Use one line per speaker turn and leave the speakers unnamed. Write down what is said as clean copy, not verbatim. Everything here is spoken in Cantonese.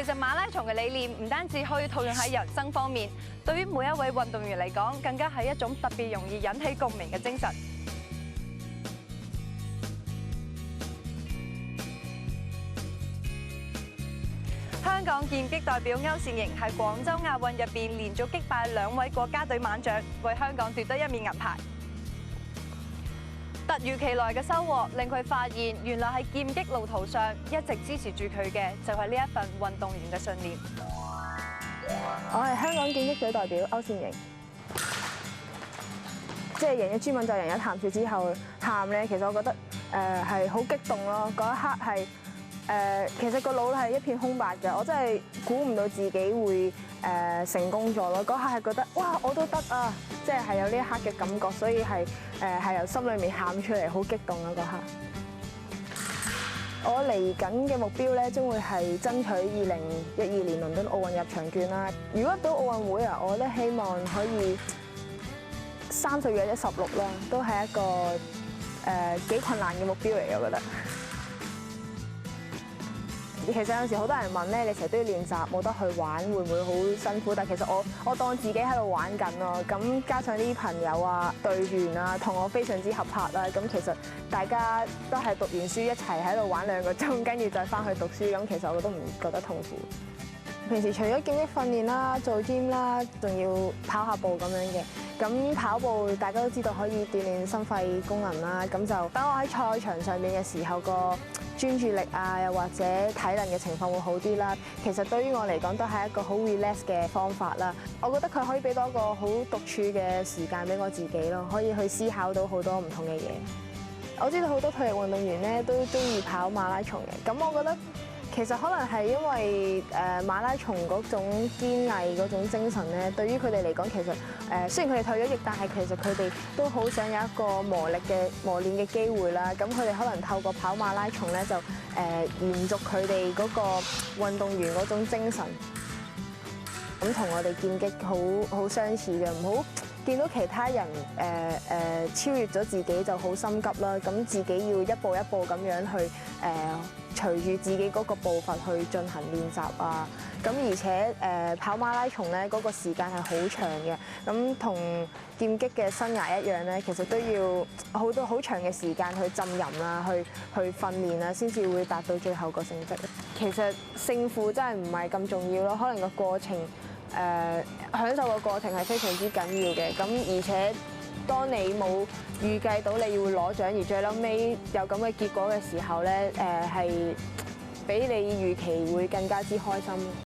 實馬拉松嘅理念唔單止可以套用喺人生方面，對於每一位運動員嚟講，更加係一種特別容易引起共鳴嘅精神。香港劍擊代表歐倩瑩喺廣州亞運入邊連續擊敗2位國家隊猛將，為香港奪得1面銀牌。突如其來嘅收穫令佢發現，原來喺劍擊路途上一直支持住佢嘅就係呢一份運動員嘅信念。
我係香港劍擊隊代表歐倩瑩，即係贏咗朱敏就贏咗譚雪之後喊咧，其實我覺得係好激動咯。嗰一刻係其實個腦係一片空白嘅，我真係估唔到自己會成功咗咯。嗰刻係覺得哇，我都得啊！即係有呢一刻嘅感覺，所以係由心裏面喊出嚟，好激動啊！嗰刻。我嚟緊嘅目標咧，將會係爭取2012年倫敦奧運入場券啦。如果到奧運會啊，我覺得希望可以30月或者16啦，都係一個幾困難嘅目標嚟，我覺得。其實有時好多人問咧，你成日都要練習，冇得去玩，會唔會好辛苦？但係其實我當自己喺度玩緊咯。咁加上啲朋友啊、隊員啊，同我非常之合拍啦。咁其實大家都係讀完書一齊喺度玩2個鐘，跟住再翻去讀書。咁其實我都唔覺得痛苦。平時除咗劍擊訓練啦、做 gym 啦，仲要跑下步咁樣嘅。咁跑步大家都知道可以鍛鍊心肺功能啦。咁就等我喺賽場上面嘅時候，個專注力啊，又或者體能嘅情況會好啲啦。其實對於我嚟講都係一個好 relax 嘅方法啦。我覺得佢可以俾到一個好獨處嘅時間俾我自己咯，可以去思考到好多唔同嘅嘢。我知道好多退役運動員咧都中意跑馬拉松嘅，咁我覺得其實可能係因為馬拉松嗰種堅毅嗰種精神咧，對於佢哋嚟講，其實雖然佢哋退咗役，但係其實佢哋都好想有一個磨練嘅機會啦。咁佢哋可能透過跑馬拉松咧，就延續佢哋嗰個運動員嗰種精神。咁同我哋劍擊好相似嘅，唔好見到其他人超越咗自己就好心急啦。咁自己要一步一步咁樣去隨住自己嗰個步伐去進行練習啊，咁而且跑馬拉松咧嗰個時間係好長嘅，咁同劍擊嘅生涯一樣咧，其實都要好長嘅時間去浸淫啦，去訓練啦，先至會達到最後個成績。其實勝負真係唔係咁重要咯，可能個過程享受個過程係非常之緊要嘅，咁而且當你冇預計到你會攞獎，而最嬲尾有咁嘅結果嘅時候咧，係比你預期會更加之開心。